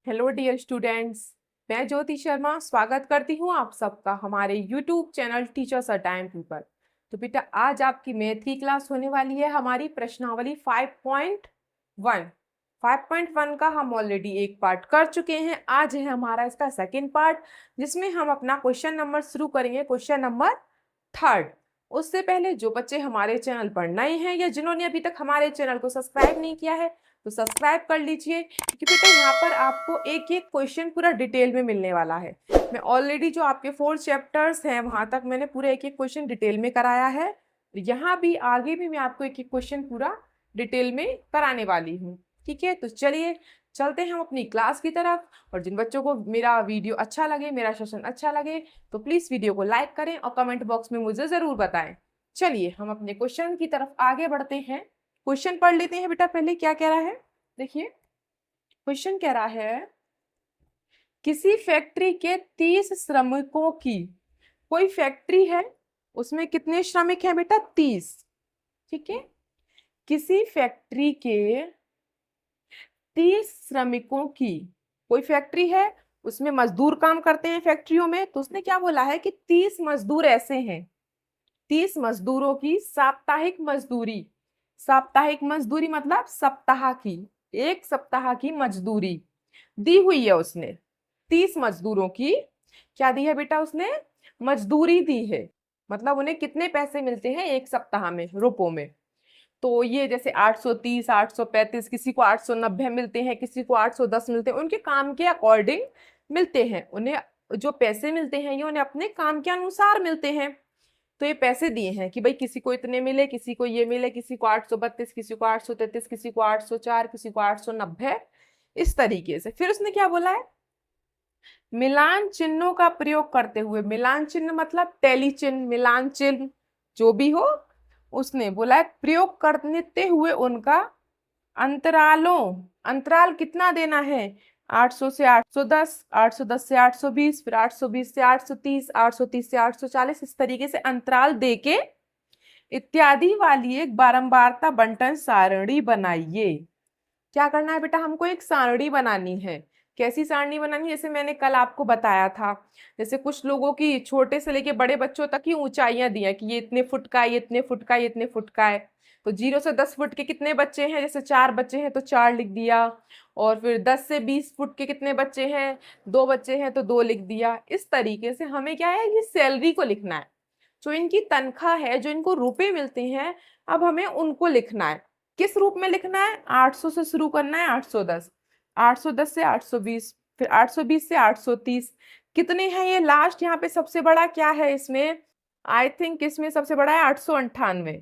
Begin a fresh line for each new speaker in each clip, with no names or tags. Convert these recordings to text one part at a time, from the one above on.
Hello dear students, मैं ज्योति शर्मा स्वागत करती हूँ आप सबका हमारे YouTube channel teachers a time पर। तो बेटा आज आपकी मैथ की क्लास होने वाली है हमारी प्रश्नावली 5.1। 5.1 का हम ऑलरेडी एक पार्ट कर चुके हैं। आज है हमारा इसका सेकेंड पार्ट जिसमें हम अपना क्वेश्चन नंबर शुरू करेंगे, क्वेश्चन नंबर 3। उससे पहले जो बच्चे हमारे चैनल पर नए हैं या जिन्होंने अभी तक हमारे चैनल को सब्सक्राइब नहीं किया है तो सब्सक्राइब कर लीजिए, क्योंकि बेटा यहाँ पर आपको एक एक क्वेश्चन पूरा डिटेल में मिलने वाला है। मैं ऑलरेडी जो आपके 4 चैप्टर्स हैं वहां तक मैंने पूरा एक एक क्वेश्चन डिटेल में कराया है। यहाँ भी आगे भी मैं आपको एक एक क्वेश्चन पूरा डिटेल में कराने वाली हूँ। ठीक है, तो चलिए चलते हैं हम अपनी क्लास की तरफ। और जिन बच्चों को मेरा वीडियो अच्छा लगे, मेरा सेशन अच्छा लगे, तो प्लीज वीडियो को लाइक करें और कमेंट बॉक्स में मुझे जरूर बताएं। चलिए हम अपने क्वेश्चन की तरफ आगे बढ़ते हैं। क्वेश्चन पढ़ लेते हैं बेटा। पहले क्या कह रहा है, देखिए क्वेश्चन कह रहा है किसी फैक्ट्री के 30 श्रमिकों की, कोई फैक्ट्री है उसमें कितने श्रमिक हैं बेटा, 30। ठीक है, किसी फैक्ट्री के 30 श्रमिकों की, कोई फैक्ट्री है उसमें मजदूर काम करते हैं फैक्ट्रियों में, तो उसने क्या बोला है कि 30 मजदूर ऐसे हैं, 30 मजदूरों की साप्ताहिक मजदूरी, साप्ताहिक मजदूरी मतलब सप्ताह की, एक सप्ताह की मजदूरी दी हुई है उसने। 30 मजदूरों की क्या दी है बेटा, उसने मजदूरी दी है। मतलब उन्हें कितने पैसे मिलते हैं एक सप्ताह में रुपयों में। तो ये जैसे 830, 835, किसी को 890 मिलते हैं, किसी को 810 मिलते हैं, उनके काम के अकॉर्डिंग मिलते हैं। उन्हें जो पैसे मिलते हैं ये उन्हें अपने काम के अनुसार मिलते हैं। तो ये पैसे दिए हैं कि भाई किसी को इतने मिले, किसी को ये मिले, किसी को 832, किसी को 833, किसी को 804, किसी को 890, इस तरीके से। फिर उसने क्या बोला है, मिलान चिन्हों का प्रयोग करते हुए, मिलान चिन्ह मतलब टैली चिन्ह, मिलान चिन्ह जो भी हो, उसने बोला है प्रयोग करते हुए उनका अंतरालों, अंतराल कितना देना है, 800 से 810, 810 से 820, फिर 820 से 830, 830 से 840, इस तरीके से अंतराल देके इत्यादि वाली एक बारंबारता बंटन सारणी बनाइए। क्या करना है बेटा, हमको एक सारणी बनानी है। कैसी सारणी बनानी है, जैसे मैंने कल आपको बताया था, जैसे कुछ लोगों की छोटे से लेके बड़े बच्चों तक की ऊंचाइयां दी है कि ये इतने फुट का है, ये इतने फुट का है, ये इतने फुट का है। तो 0 से 10 फुट के कितने बच्चे हैं, जैसे 4 बच्चे हैं तो 4 लिख दिया। और फिर 10 से 20 फुट के कितने बच्चे हैं, 2 बच्चे हैं तो 2 लिख दिया। इस तरीके से हमें क्या है, ये सैलरी को लिखना है, जो इनकी तनख्वाह है, जो इनको रुपए मिलते हैं, अब हमें उनको लिखना है। किस रूप में लिखना है, 800 से शुरू करना है, 810, 810 से 820, फिर 820 से 830, कितने हैं ये लास्ट, यहाँ पे सबसे बड़ा क्या है इसमें, आई थिंक इसमें सबसे बड़ा है 898।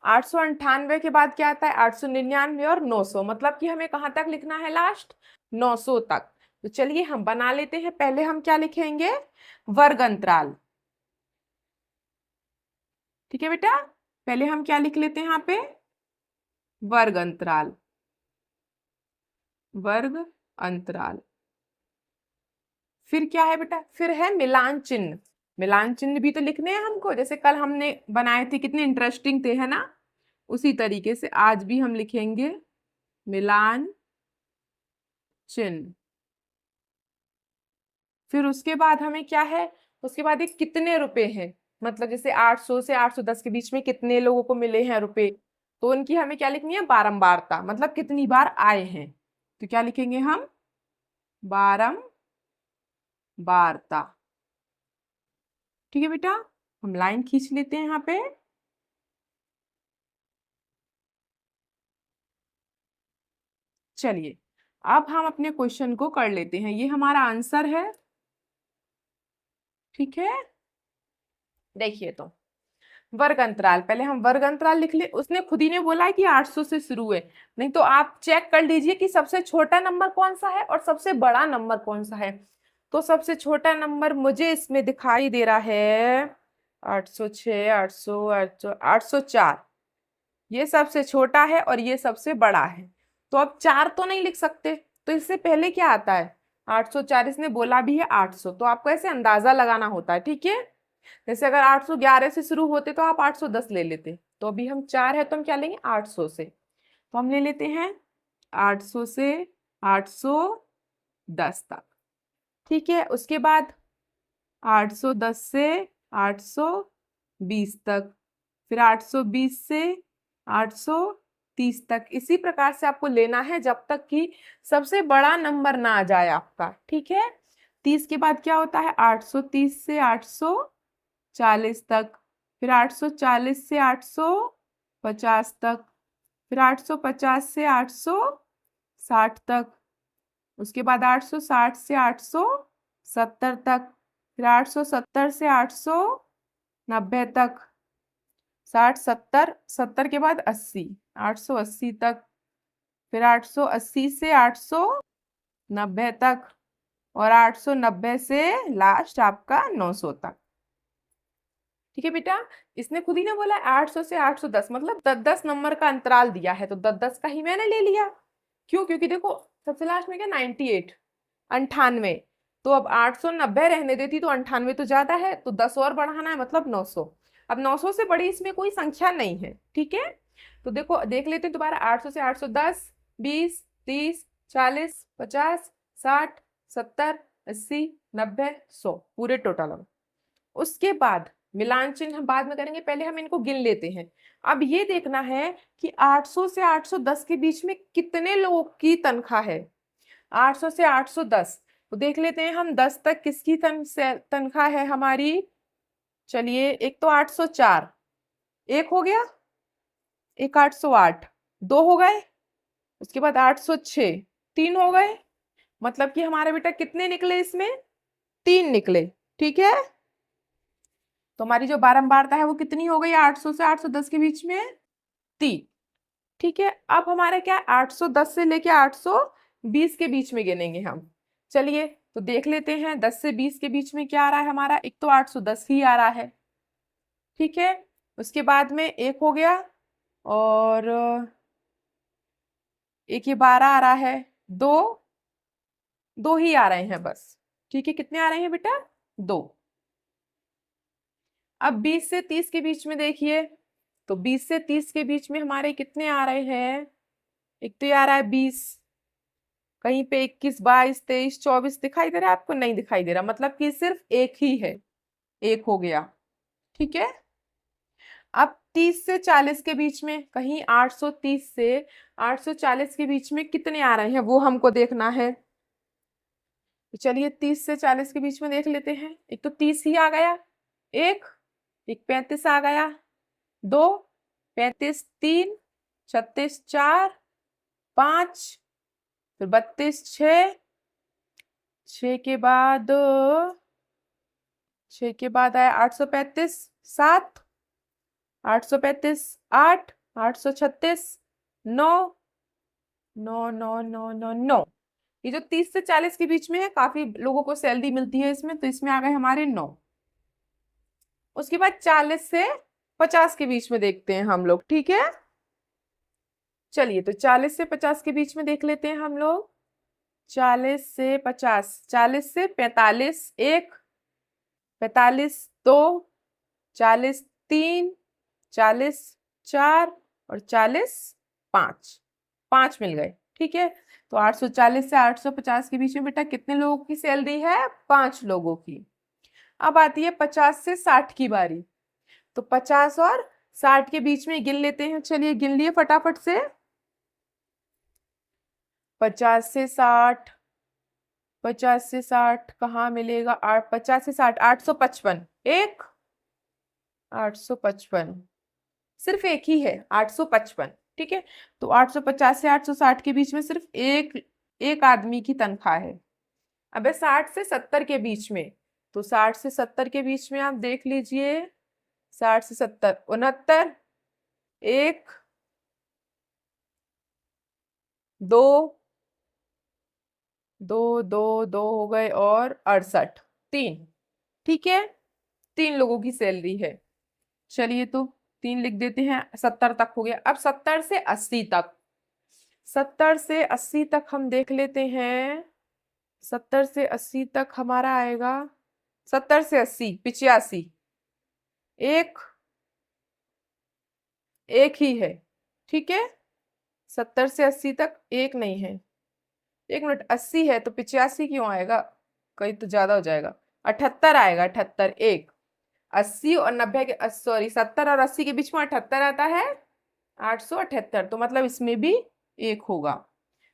898 के बाद क्या आता है, 899 और 900, मतलब कि हमें कहाँ तक लिखना है, लास्ट 900 तक। तो चलिए हम बना लेते हैं। पहले हम क्या लिखेंगे, वर्ग अंतराल। ठीक है बेटा, पहले हम क्या लिख लेते हैं यहाँ पे, वर्ग अंतराल, वर्ग अंतराल। फिर क्या है बेटा, फिर है मिलान चिन्ह। मिलान चिन्ह भी तो लिखने हैं हमको, जैसे कल हमने बनाए थे, कितने इंटरेस्टिंग थे, है ना। उसी तरीके से आज भी हम लिखेंगे मिलान चिन्ह। फिर उसके बाद हमें क्या है, उसके बाद ये कितने रुपए हैं, मतलब जैसे 800 से 810 के बीच में कितने लोगों को मिले हैं रुपए, तो उनकी हमें क्या लिखनी है, बारंबारता, मतलब कितनी बार आए हैं। तो क्या लिखेंगे हम, बारंबारता। ठीक है बेटा, हम लाइन खींच लेते हैं यहाँ पे। चलिए अब हम अपने क्वेश्चन को कर लेते हैं, ये हमारा आंसर है। ठीक है, देखिए तो वर्ग अंतराल, पहले हम वर्ग अंतराल लिख ले। उसने खुद ही ने बोला है कि 800 से शुरू है, नहीं तो आप चेक कर लीजिए कि सबसे छोटा नंबर कौन सा है और सबसे बड़ा नंबर कौन सा है। तो सबसे छोटा नंबर मुझे इसमें दिखाई दे रहा है 806, 800, 800, 804, ये सबसे छोटा है और ये सबसे बड़ा है। तो अब 4 तो नहीं लिख सकते, तो इससे पहले क्या आता है, 804, इसने बोला भी है 800, तो आपको ऐसे अंदाजा लगाना होता है। ठीक है, जैसे अगर 811 से शुरू होते तो आप 810 ले लेते, तो अभी हम 4 है तो हम क्या लेंगे, 800 से। तो हम ले लेते हैं 800 से 810 तक। ठीक है, उसके बाद 810 से 820 तक, फिर 820 से 830 तक। इसी प्रकार से आपको लेना है जब तक कि सबसे बड़ा नंबर ना आ जाए आपका। ठीक है, 30 के बाद क्या होता है, 830 से 840 तक, फिर 840 से 850 तक, फिर 850 से 860 तक, उसके बाद 860 से 870 तक, फिर 870 से 890 तक, 60 70 70 के बाद 80, 880 तक, फिर 880 से 890 तक, और 890 से लास्ट आपका 900 तक। ठीक है बेटा, इसने खुद ही ना बोला 800 से 810, मतलब 10-10 नंबर का अंतराल दिया है, तो 10-10 का ही मैंने ले लिया। क्यों? क्योंकि देखो सबसे लास्ट में क्या 98, 98, तो अब 890 रहने देती तो 98 तो ज्यादा है, तो 10 और बढ़ाना है, मतलब 900। अब 900 से बड़ी इसमें कोई संख्या नहीं है। ठीक है, तो देखो देख लेते हैं दोबारा, 800 से 810, 20, 30, 40, 50, 60, 70, 80, 90, 100, पूरे टोटल। उसके बाद मिलान चिन्ह हम बाद में करेंगे, पहले हम इनको गिन लेते हैं। अब ये देखना है कि 800 से 810 के बीच में कितने लोगों की तनख्वाह है। 800 से 810, तो देख लेते हैं हम 10 तक किसकी तनख्वाह है हमारी। चलिए, एक तो 804, एक हो गया, एक 808, दो हो गए, उसके बाद 806, तीन हो गए, मतलब कि हमारे बेटा कितने निकले इसमें, तीन निकले। ठीक है, तो हमारी जो बारंबारता है वो कितनी हो गई, 800 से 810 के बीच में 3। ठीक है, अब हमारा क्या 810 से लेके 820 के बीच में गिनेंगे हम। चलिए तो देख लेते हैं 10 से 20 के बीच में क्या आ रहा है हमारा, एक तो 810 ही आ रहा है। ठीक है, उसके बाद में एक हो गया, और एक ये 12 आ रहा है, दो, दो ही आ रहे हैं बस। ठीक है, कितने आ रहे हैं बेटा, दो। अब 20 से 30 के बीच में देखिए, तो 20 से 30 के बीच में हमारे कितने आ रहे हैं, एक तो ये आ रहा है 20, कहीं पे 21, 22, 23, 24 दिखाई दे रहा है आपको, नहीं दिखाई दे रहा, मतलब कि सिर्फ एक ही है, एक हो गया। ठीक है, अब 30 से 40 के बीच में, कहीं 830 से 840 के बीच में कितने आ रहे हैं वो हमको देखना है। तो चलिए 30 से 40 के बीच में देख लेते हैं, एक तो 30 ही आ गया, एक 35 आ गया, दो 35, तीन 36, चार 5, फिर 32, 6, 6 के बाद 6 के बाद आया 835, 7, 835, 8, 836, 9, 9, 9, 9, 9, 9। ये जो 30 से 40 के बीच में है, काफी लोगों को सैलरी मिलती है इसमें, तो इसमें आ गए हमारे 9। उसके बाद 40 से 50 के बीच में देखते हैं हम लोग। ठीक है, चलिए तो 40 से 50 के बीच में देख लेते हैं हम लोग। 40 से 50, 40 से 45, एक 45, दो 40, तीन 40, चार और 40, 5, 5 मिल गए। ठीक है, तो 840 से 850 के बीच में बेटा कितने लोगों की सैलरी है, 5 लोगों की। अब आती है 50 से 60 की बारी, तो 50 और 60 के बीच में गिन लेते हैं। चलिए गिन लिए फटाफट से, 50 से 60, 50 से 60 कहाँ मिलेगा, 50 से 60, 855, एक 855, सिर्फ एक ही है 855। ठीक है, तो 850 से 860 के बीच में सिर्फ एक आदमी की तनख्वाह है। अब 60 से 70 के बीच में, तो 60 से 70 के बीच में आप देख लीजिए, 60 से 70, 69, एक, दो, दो दो दो हो गए, और 68, तीन। ठीक है, तीन लोगों की सैलरी है। चलिए तो तीन लिख देते हैं, 70 तक हो गया। अब 70 से 80 तक, 70 से 80 तक हम देख लेते हैं। 70 से 80 तक हमारा आएगा, 70 से 80, 85, एक, एक ही है। ठीक है, 70 से 80 तक एक नहीं है, एक मिनट, 80 है तो 85 क्यों आएगा, कहीं तो ज्यादा हो जाएगा, 78 आएगा, 78 एक, 80 और 90 के, सॉरी 70 और 80 के बीच में 78 आता है, 878, तो मतलब इसमें भी एक होगा।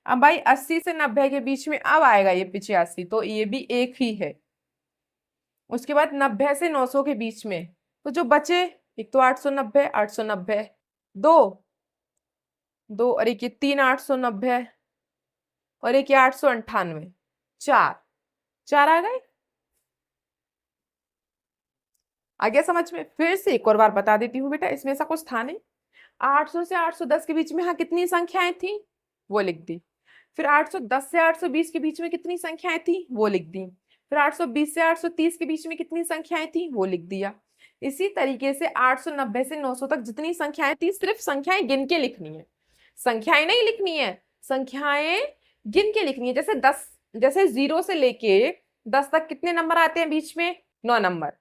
अब भाई 80 से 90 के बीच में अब आएगा ये 85, तो ये भी एक ही है। उसके बाद 90 से 900 के बीच में, तो जो बचे, एक तो 890, 890, दो दो, और एक ये 3 890, और एक ये 898, चार, चार आ गए। आ गया समझ में? फिर से एक और बार बता देती हूँ बेटा, इसमें ऐसा कुछ था नहीं। 800 से 810 के बीच में हाँ कितनी संख्याएं थी, वो लिख दी। फिर 810 से 820 के बीच में कितनी संख्याएं थी, वो लिख दी। फिर 820 से 830 के बीच में कितनी संख्याएं थी, वो लिख दिया। इसी तरीके से 890 से 900 तक जितनी संख्याएं थी, सिर्फ संख्याएं गिन के लिखनी है, संख्याएं नहीं लिखनी है, संख्याएं गिन के लिखनी है। जैसे 10, जैसे 0 से लेके 10 तक कितने नंबर आते हैं बीच में, 9 नंबर,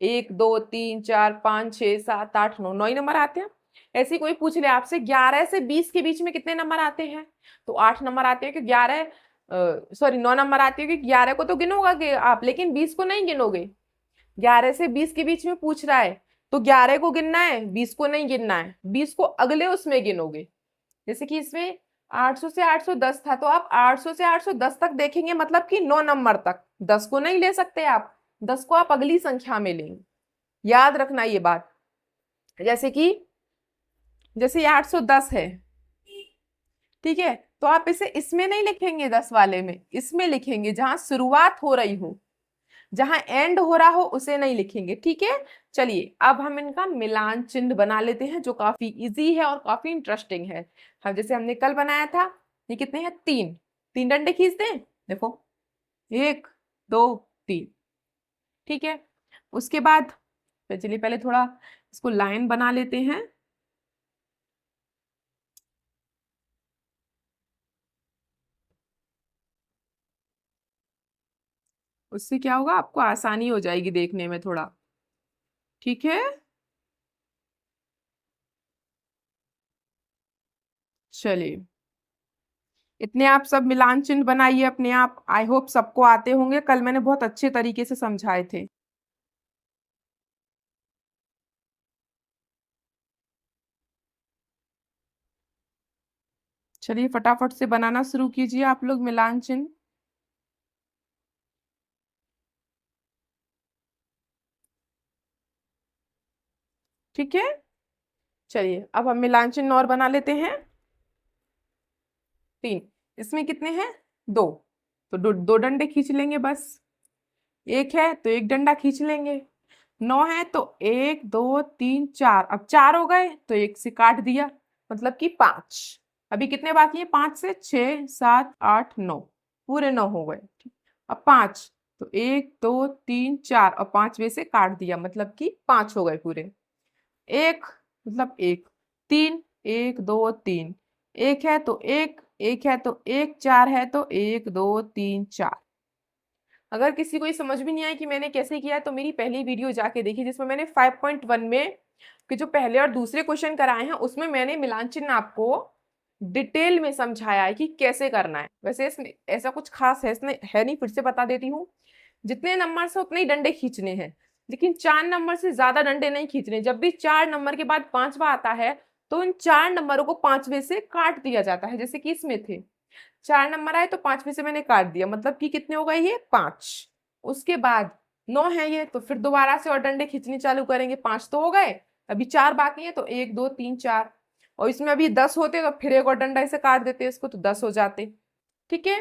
1 2 3 4 5 6 7 8 9, 9 ही नंबर आते हैं। ऐसे कोई पूछ ले आपसे 11 से 20 के बीच में कितने नंबर आते हैं, तो 8 नंबर आते हैं, कि 11 सॉरी 9 नंबर आते हैं, कि 11 को तो गिनोगे आप लेकिन 20 को नहीं गिनोगे। 11 से 20 के बीच में पूछ रहा है तो 11 को गिनना है, 20 को नहीं गिनना है, 20 को अगले उसमें गिनोगे। जैसे कि इसमें 800 से 810 था, तो आप 800 से 810 तक देखेंगे, मतलब कि 9 नंबर तक, 10 को नहीं ले सकते आप, 10 को आप अगली संख्या में लेंगे, याद रखना ये बात। जैसे कि जैसे ये 810 है, ठीक है, तो आप इसे इसमें नहीं लिखेंगे 10 वाले में, इसमें लिखेंगे जहां शुरुआत हो रही हो, जहां एंड हो रहा हो उसे नहीं लिखेंगे, ठीक है। चलिए अब हम इनका मिलान चिन्ह बना लेते हैं, जो काफी इजी है और काफी इंटरेस्टिंग है। हम जैसे हमने कल बनाया था, ये कितने हैं, 3, 3 डंडे खींच दें, देखो 1 2 3, ठीक है। उसके बाद तो चलिए पहले थोड़ा इसको लाइन बना लेते हैं। उससे क्या होगा, आपको आसानी हो जाएगी देखने में थोड़ा, ठीक है। चलिए इतने आप सब मिलान चिन्ह बनाइए अपने आप, आई होप सबको आते होंगे, कल मैंने बहुत अच्छे तरीके से समझाए थे। चलिए फटाफट से बनाना शुरू कीजिए आप लोग मिलान चिन्ह। ठीक है, चलिए अब हम मिलान चिन्ह और बना लेते हैं। 3, इसमें कितने हैं, 2, तो दो डंडे खींच लेंगे बस, 1 है तो 1 डंडा खींच लेंगे, 9 है तो 1 2 3 4, अब 4 हो गए तो 1 से काट दिया, मतलब कि 5। अभी कितने बाकी हैं, 5 से 6 7 8 9, पूरे 9 हो गए। अब 5, तो 1 2 3 4 और 5 में से काट दिया, मतलब कि 5 हो गए पूरे। 1 मतलब 1, 3 1 2 3, 1 है तो 1, 1 है तो 1, 4 है तो 1 2 3 4। अगर किसी को ये समझ भी नहीं आया कि मैंने कैसे किया है, तो मेरी पहली वीडियो जाके देखिए, जिसमें मैंने 5.1 में कि जो पहले और दूसरे क्वेश्चन कराए हैं, उसमें मैंने मिलान चिन्ह आपको डिटेल में समझाया है कि कैसे करना है। वैसे इसमें ऐसा कुछ खास है इसमें है नहीं, फिर से बता देती हूँ। जितने नंबर से उतने ही डंडे खींचने हैं, लेकिन 4 नंबर से ज्यादा डंडे नहीं खींचने। जब भी 4 नंबर के बाद 5वां आता है, तो इन 4 नंबरों को 5वें से काट दिया जाता है। जैसे कि इसमें थे 4 नंबर आए तो 5वें से मैंने काट दिया, मतलब कि कितने हो गए, ये 5। उसके बाद 9 है ये, तो फिर दोबारा से और डंडे खींचने चालू करेंगे, 5 तो हो गए, अभी 4 बाकी है, तो 1 2 3 4, और इसमें अभी 10 होते तो फिर एक और डंडा इसे काट देते इसको, तो 10 हो जाते। ठीक है,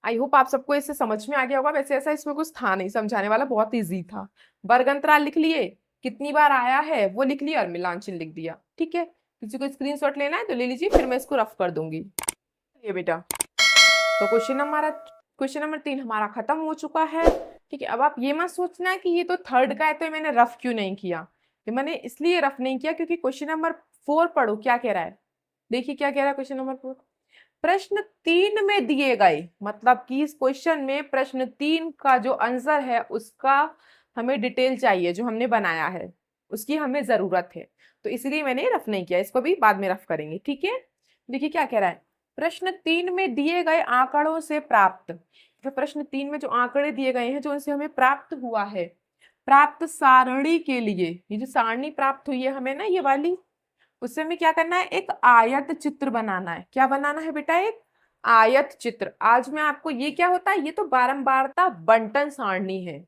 आई होप आप सबको इससे समझ में आ गया होगा। वैसे ऐसा इसमें कुछ था नहीं समझाने वाला, बहुत इजी था। वर्ग अंतराल लिख लिए, कितनी बार आया है वो लिख लिया, और मिलान चिन्ह लिख दिया। ठीक है, किसी को स्क्रीनशॉट लेना है तो ले लीजिए, फिर मैं इसको रफ कर दूंगी। ये बेटा, तो क्वेश्चन नंबर 3 हमारा खत्म हो चुका है। ठीक है, अब आप ये मत सोचना कि ये तो थर्ड का है तो मैंने रफ क्यों नहीं किया। ये मैंने इसलिए रफ नहीं किया क्योंकि क्वेश्चन नंबर 4 पढ़ो क्या कह रहा है। देखिए क्या कह रहा है क्वेश्चन नंबर 4, प्रश्न 3 में दिए गए, मतलब कि इस क्वेश्चन में प्रश्न 3 का जो आंसर है उसका हमें डिटेल चाहिए, जो हमने बनाया है उसकी हमें जरूरत है, तो इसलिए मैंने रफ नहीं किया। इसको भी बाद में रफ करेंगे। ठीक है, देखिए क्या कह रहा है, प्रश्न 3 में दिए गए आंकड़ों से प्राप्त, तो प्रश्न 3 में जो आंकड़े दिए गए हैं जो उनसे हमें प्राप्त हुआ है, प्राप्त सारणी के लिए, ये जो सारणी प्राप्त हुई है हमें ना ये वाली, उससे हमें क्या करना है, एक आयत चित्र बनाना है। क्या बनाना है बेटा, एक आयत चित्र। आज मैं आपको, ये क्या होता है, ये तो बारंबारता बंटन सारणी है,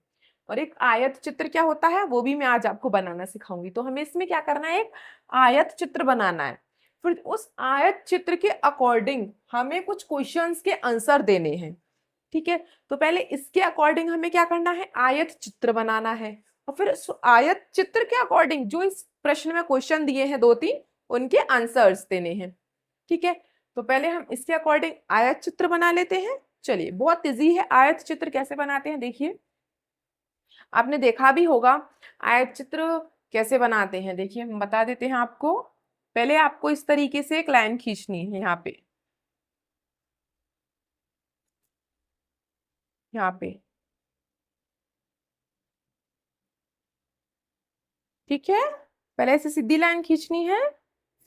और एक आयत चित्र क्या होता है वो भी मैं आज आपको बनाना सिखाऊंगी। तो हमें इसमें क्या करना है, एक आयत चित्र बनाना है। फिर उस आयत चित्र के अकॉर्डिंग हमें कुछ क्वेश्चंस के आंसर देने हैं। ठीक है, तो पहले इसके अकॉर्डिंग हमें क्या करना है, आयत चित्र बनाना है, और फिर उस आयत चित्र के अकॉर्डिंग जो इस प्रश्न में क्वेश्चन दिए हैं 2-3 उनके आंसर्स देने हैं। ठीक है, तो पहले हम इसके अकॉर्डिंग आयत चित्र बना लेते हैं। चलिए, बहुत इजी है, आयत चित्र कैसे बनाते हैं देखिए, आपने देखा भी होगा आयत चित्र कैसे बनाते हैं। देखिए हम बता देते हैं आपको, पहले आपको इस तरीके से एक लाइन खींचनी है, यहाँ पे, ठीक है, पहले ऐसे सीधी लाइन खींचनी है,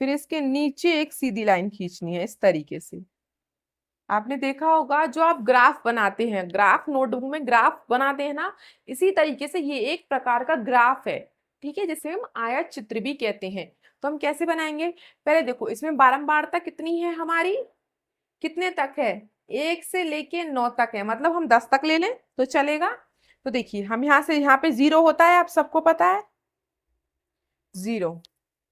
फिर इसके नीचे एक सीधी लाइन खींचनी है इस तरीके से। आपने देखा होगा जो आप ग्राफ बनाते हैं, ग्राफ नोटबुक में ग्राफ बनाते हैं ना, इसी तरीके से ये एक प्रकार का ग्राफ है। ठीक है, जिसे हम आयत चित्र भी कहते हैं। तो हम कैसे बनाएंगे, पहले देखो इसमें बारंबारता कितनी है हमारी, कितने तक है, 1 से लेके 9 तक है, मतलब हम 10 तक ले लें तो चलेगा। तो देखिए हम यहाँ से, यहाँ पे 0 होता है, आप सबको पता है 0।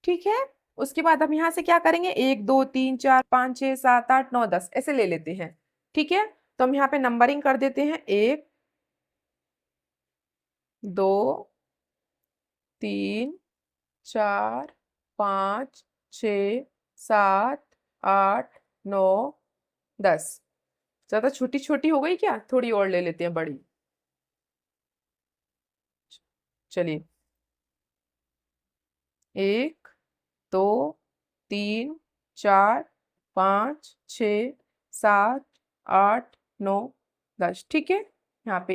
ठीक है, उसके बाद हम यहाँ से क्या करेंगे, 1 2 3 4 5 6 7 8 9 10 ऐसे ले लेते हैं। ठीक है, तो हम यहाँ पे नंबरिंग कर देते हैं, 1 2 3 4 5 6 7 8 9 10। ज्यादा छोटी छोटी हो गई क्या, थोड़ी और ले लेते हैं बड़ी। चलिए, 1 2 3 4 5 6 7 8 9 10। ठीक है, यहाँ पे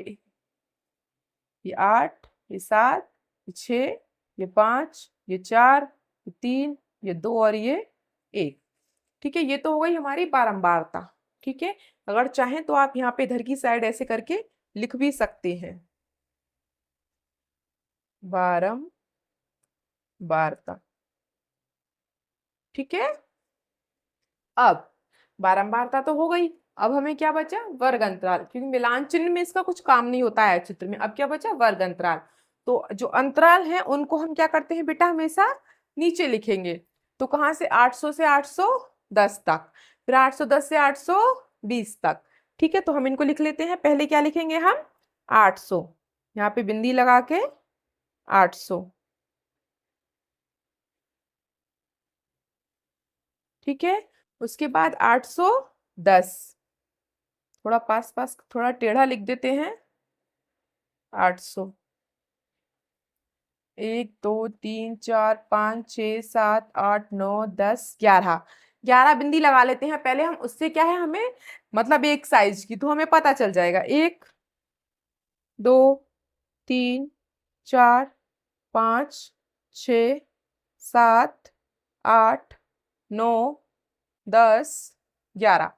ये 8, ये 7, ये 6, ये 5, ये 4, ये 3, ये 2 और ये 1। ठीक है, ये तो हो गई हमारी बारंबारता। ठीक है, अगर चाहें तो आप यहाँ पे इधर की साइड ऐसे करके लिख भी सकते हैं, बारंबारता। ठीक है, अब बारंबारता तो हो गई, अब हमें क्या बचा, वर्ग अंतराल, क्योंकि मिलान चिन्ह में इसका कुछ काम नहीं होता है चित्र में। अब क्या बचा, वर्ग अंतराल। तो जो अंतराल है उनको हम क्या करते हैं बेटा, हमेशा नीचे लिखेंगे। तो कहाँ से, 800 से 810 तक, फिर 810 से 820 तक। ठीक है, तो हम इनको लिख लेते हैं, पहले क्या लिखेंगे हम, 800, यहाँ पे बिंदी लगा के 800। ठीक है, उसके बाद 810, थोड़ा पास पास थोड़ा टेढ़ा लिख देते हैं, 800, 1 2 3 4 5 6 7 8 9 10 11, 11 बिंदी लगा लेते हैं पहले हम, उससे क्या है हमें, मतलब एक साइज की, तो हमें पता चल जाएगा, 1 2 3 4 5 6 7 8 9 10 11।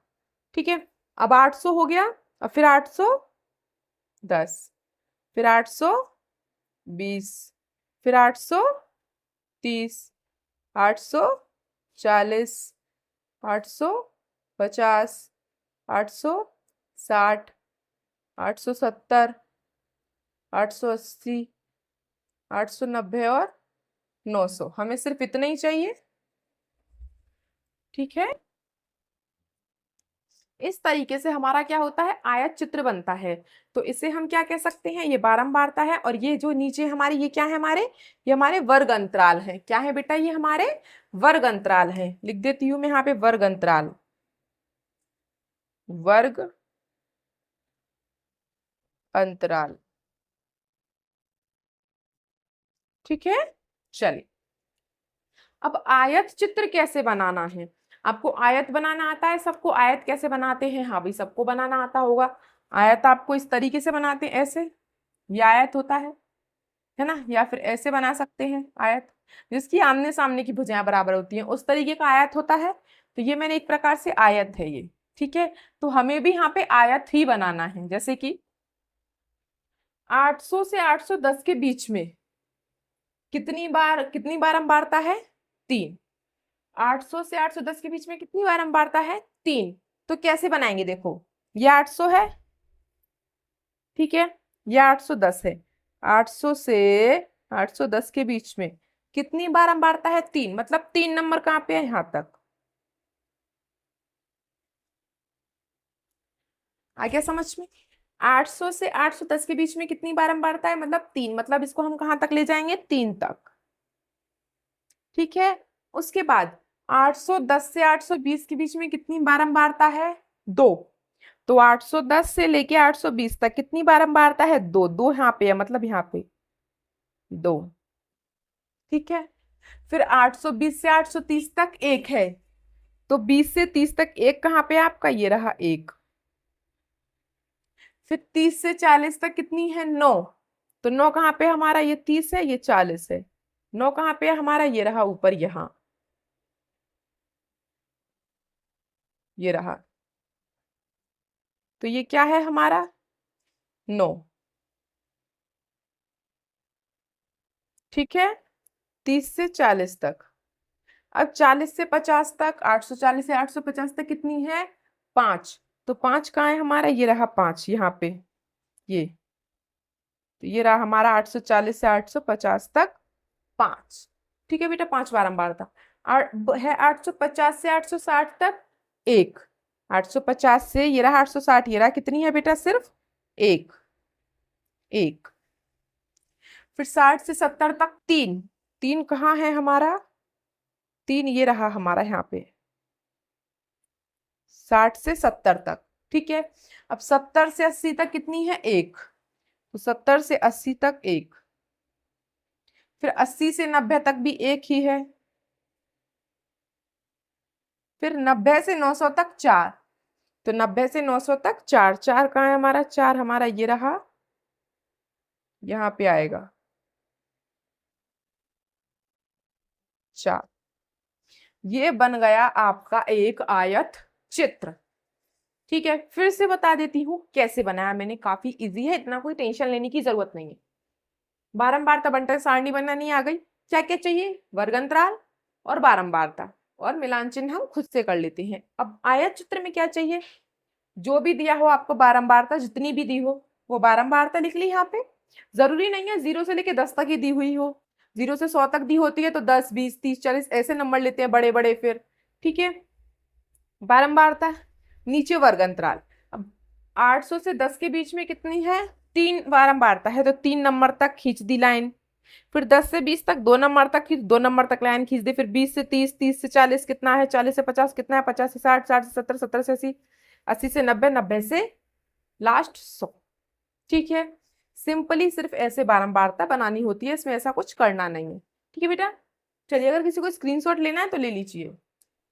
ठीक है, अब 800 हो गया, और फिर 810, फिर 820, फिर 830, 840, 850, 860, 870, 880, 890 और 900। हमें सिर्फ इतने ही चाहिए। ठीक है, इस तरीके से हमारा क्या होता है, आयत चित्र बनता है। तो इसे हम क्या कह सकते हैं, ये बारंबारता है, और ये जो नीचे हमारे, ये क्या है हमारे, ये हमारे वर्ग अंतराल है। क्या है बेटा, ये हमारे वर्ग अंतराल है। लिख देती हूं मैं यहाँ पे वर्ग अंतराल, वर्ग अंतराल। ठीक है, चलिए, अब आयत चित्र कैसे बनाना है, आपको आयत बनाना आता है सबको, आयत कैसे बनाते हैं, हाँ भाई सबको बनाना आता होगा। आयत आपको इस तरीके से बनाते हैं, ऐसे, ये आयत होता है ना, या फिर ऐसे बना सकते हैं आयत, जिसकी आमने सामने की भुजाएं बराबर होती हैं, उस तरीके का आयत होता है। तो ये मैंने एक प्रकार से आयत है ये, ठीक है। तो हमें भी यहाँ पे आयत ही बनाना है। जैसे कि 800 से 810 के बीच में कितनी बारंबारता है? 3। 800 से 810 के बीच में कितनी बारंबारता है? 3। तो कैसे बनाएंगे? देखो, ये 800 है, ठीक है, ये 810 है। 800 से 810 के बीच में कितनी बारंबारता है? 3। मतलब 3 नंबर कहाँ पे है? यहां तक। आ गया समझ में? 800 से 810 के बीच में कितनी बारंबारता है? मतलब 3। मतलब इसको हम कहां तक ले जाएंगे? 3 तक, ठीक है। उसके बाद 810 से 820 के बीच में कितनी बारंबारता है? 2। तो 810 से लेके 820 तक कितनी बारंबारता है? 2। 2 यहाँ पे है, मतलब यहाँ पे 2, ठीक है। फिर 820 से 830 तक 1 है, तो 20 से 30 तक 1 कहाँ पे है आपका? ये रहा 1। फिर 30 से 40 तक कितनी है? 9। तो 9 कहाँ पे है हमारा? ये 30 है, ये 40 है। 9 कहाँ पे है हमारा? ये रहा ऊपर, यहाँ ये रहा। तो ये क्या है हमारा? 9, ठीक है। 30 से 40 तक। अब 40 से 50 तक, 840 से 850 तक कितनी है? 5। तो 5 कहाँ है हमारा? ये रहा 5 यहाँ पे, ये। तो ये रहा हमारा 840 से 850 तक 5, ठीक है बेटा। 5 बारंबार था। और है 850 से 860 तक 1। 850 से ये रहा 860, ये रहा कितनी है बेटा? सिर्फ 1। 1। फिर 60 से 70 तक 3। 3 कहाँ है हमारा? 3 ये रहा हमारा यहाँ पे। 60 से 70 तक, ठीक है। अब 70 से 80 तक कितनी है? 1। तो 70 से 80 तक 1। फिर 80 से 90 तक भी 1 ही है। फिर 90 से 900 तक 4। तो 90 से 900 तक 4। 4 कहाँ है हमारा? 4 हमारा ये रहा, यहाँ पे आएगा 4। ये बन गया आपका एक आयत चित्र, ठीक है। फिर से बता देती हूँ कैसे बनाया मैंने, काफी इजी है, इतना कोई टेंशन लेने की जरूरत नहीं है। बारंबारता बंटन सारणी बनानी आ गई। क्या क्या चाहिए? वर्ग अंतराल और बारंबारता, और मिलान चिन्ह हम खुद से कर लेते हैं। अब आयत चित्र में क्या चाहिए? जो भी दिया हो आपको बारंबारता, जितनी भी दी हो वो बारंबारता लिख ली यहाँ पे। जरूरी नहीं है 0 से लेके 10 तक ही दी हुई हो। 0 से 100 तक दी होती है तो 10, 20, 30, 40 ऐसे नंबर लेते हैं बड़े बड़े, फिर ठीक है। बारंबारता, नीचे वर्ग अंतराल। अब 800 से 10 के बीच में कितनी है? 3 बारंबारता है, तो 3 नंबर तक खींच दी लाइन। फिर 10 से 20 तक 2 नंबर तक खींच, 2 नंबर तक लाइन खींच दी। फिर 20 से 30, 30 से 40 कितना है? 40 से 50 कितना है? 50 से 60, 60 से 70, 70 से 80, 80 से 90, 90 से लास्ट 100, ठीक है। सिंपली सिर्फ ऐसे बारंबारता बनानी होती है, इसमें ऐसा कुछ करना नहीं है, ठीक है बेटा। चलिए, अगर किसी को स्क्रीनशॉट लेना है तो ले लीजिए।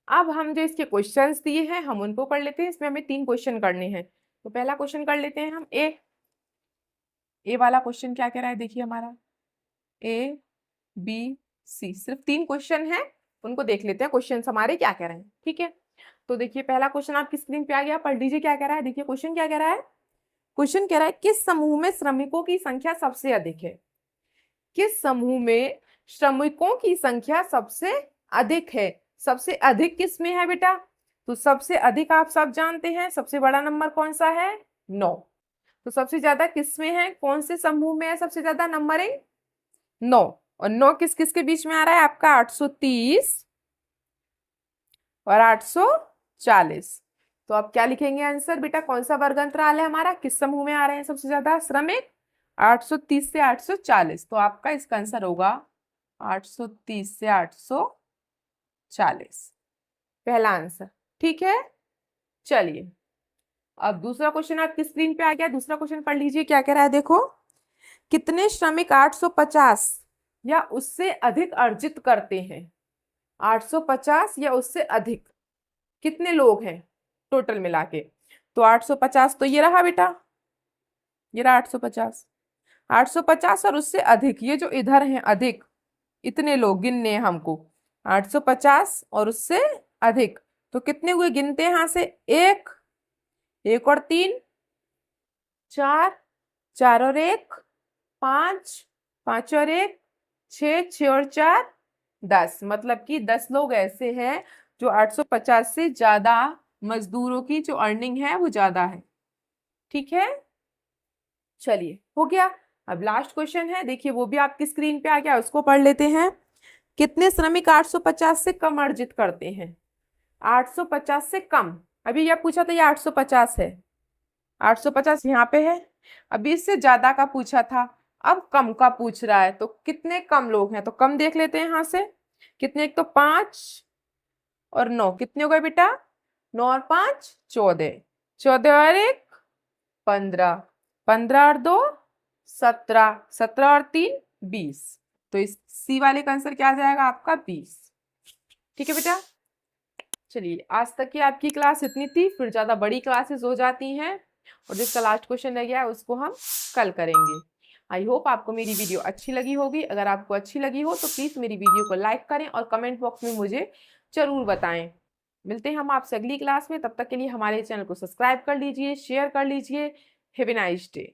अब हम जो इसके क्वेश्चंस दिए हैं हम उनको कर लेते हैं। इसमें हमें 3 क्वेश्चन करने हैं। तो पहला क्वेश्चन कर लेते हैं हम ए वाला क्वेश्चन क्या कह रहा है? देखिए हमारा ए बी सी, सिर्फ 3 क्वेश्चन है, उनको देख लेते हैं क्वेश्चन हमारे क्या कह रहे हैं, ठीक है। तो देखिए पहला क्वेश्चन आपकी स्क्रीन पे आ गया, पढ़ लीजिए क्या कह रहा है। देखिए क्वेश्चन क्या कह रहा है। क्वेश्चन कह रहा है किस समूह में श्रमिकों की संख्या सबसे अधिक है? किस समूह में श्रमिकों की संख्या सबसे अधिक है? सबसे अधिक किस में है बेटा? तो सबसे अधिक आप सब जानते हैं, सबसे बड़ा नंबर कौन सा है? 9। तो सबसे ज्यादा किस में है? कौन से समूह में है सबसे ज्यादा नंबरिंग? 9। और 9 किस किस के बीच में आ रहा है आपका? 830 और 840। तो आप क्या लिखेंगे आंसर बेटा? कौन सा वर्ग अंतराल है हमारा? किस समूह में आ रहे हैं सबसे ज्यादा श्रमिक? 830 से 840। तो आपका इसका आंसर होगा 830 से 840, पहला आंसर, ठीक है। चलिए, अब दूसरा क्वेश्चन आपकी स्क्रीन पे आ गया। दूसरा क्वेश्चन पढ़ लीजिए क्या कह रहा है। देखो, कितने श्रमिक 850 या उससे अधिक अर्जित करते हैं? 850 या उससे अधिक कितने लोग हैं टोटल मिला के? तो 850 तो ये रहा बेटा, ये रहा 850। 850 और उससे अधिक, ये जो इधर हैं अधिक, इतने लोग गिनने हैं हमको। 850 और उससे अधिक, तो कितने हुए गिनते हैं यहाँ से, एक, एक और तीन, चार, चार और एक, पांच, पांच और एक, छह, छह और चार, 10। मतलब कि 10 लोग ऐसे हैं जो 850 से ज्यादा मजदूरों की जो अर्निंग है वो ज्यादा है। ठीक है, चलिए हो गया। अब लास्ट क्वेश्चन है, देखिए वो भी आपकी स्क्रीन पे आ गया, उसको पढ़ लेते हैं। कितने श्रमिक 850 से कम अर्जित करते हैं? 850 से कम, अभी यह पूछा था, ये 850 है, 850 यहाँ पे है। अभी इससे ज्यादा का पूछा था, अब कम का पूछ रहा है, तो कितने कम लोग हैं, तो कम देख लेते हैं यहाँ से। कितने, एक तो 5 और 9, कितने हो गए बेटा, 9 और 5 14, 14 और 1 15, 15 और 2 17, 17 और 3 20। तो इस सी वाले का आंसर क्या आ जाएगा आपका, 20। ठीक है बेटा, चलिए आज तक की आपकी क्लास इतनी थी, फिर ज्यादा बड़ी क्लासेस हो जाती हैं, और जिसका लास्ट क्वेश्चन रह गया है उसको हम कल करेंगे। आई होप आपको मेरी वीडियो अच्छी लगी होगी। अगर आपको अच्छी लगी हो तो प्लीज मेरी वीडियो को लाइक करें और कमेंट बॉक्स में मुझे जरूर बताएं। मिलते हैं हम आपसे अगली क्लास में, तब तक के लिए हमारे चैनल को सब्सक्राइब कर लीजिए, शेयर कर लीजिए। Have a nice day.